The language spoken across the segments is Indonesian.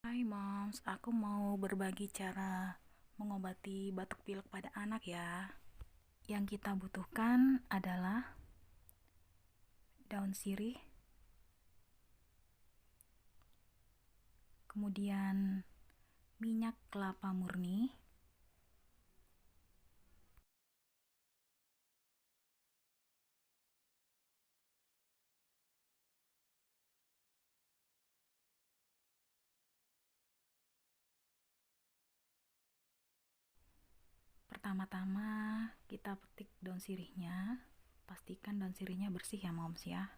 Hai Moms, aku mau berbagi cara mengobati batuk pilek pada anak ya. Yang kita butuhkan adalah daun sirih, kemudian minyak kelapa murni, pertama-tama kita petik daun sirihnya. Pastikan daun sirihnya bersih ya Moms ya.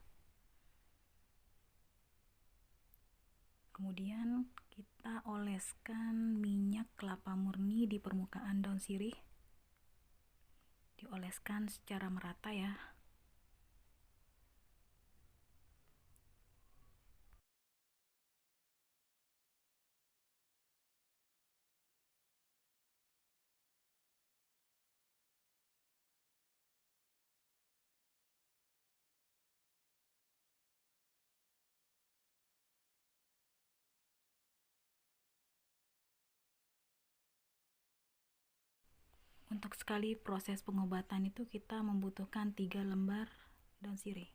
Kemudian kita oleskan minyak kelapa murni di permukaan daun sirih. Dioleskan secara merata ya. Untuk sekali proses pengobatan itu kita membutuhkan 3 lembar daun sirih.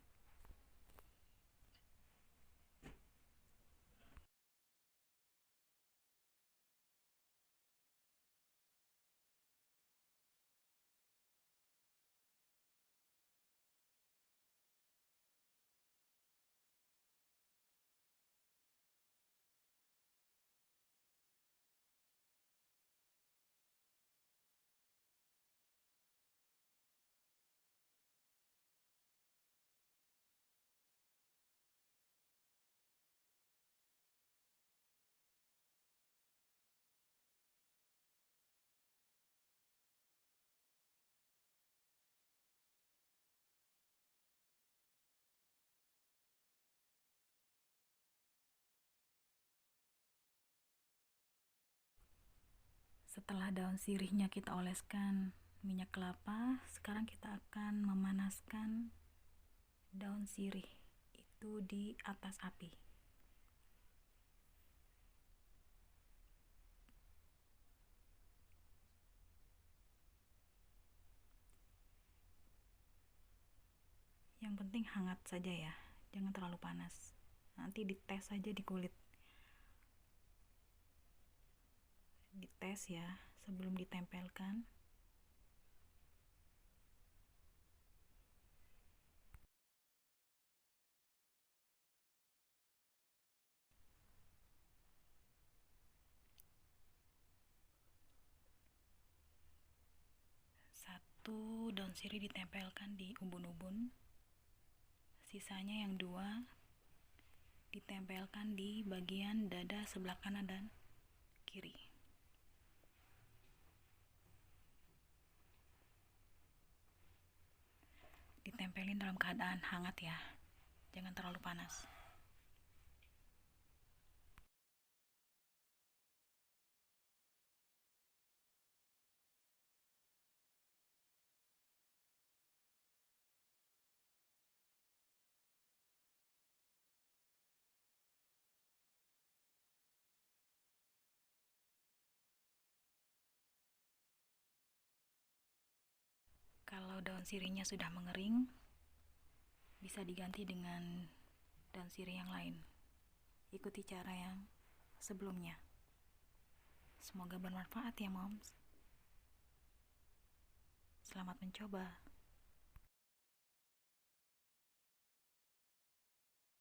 Setelah daun sirihnya kita oleskan minyak kelapa, sekarang kita akan memanaskan daun sirih itu di atas api. Yang penting hangat saja ya, jangan terlalu panas. Nanti dites saja di kulit. Dites ya sebelum ditempelkan. Satu daun sirih ditempelkan di ubun-ubun. Sisanya yang 2 ditempelkan di bagian dada sebelah kanan dan kiri. Ditempelin dalam keadaan hangat ya, jangan terlalu panas. Kalau daun sirihnya sudah mengering, bisa diganti dengan daun sirih yang lain. Ikuti cara yang sebelumnya. Semoga bermanfaat ya Moms. Selamat mencoba.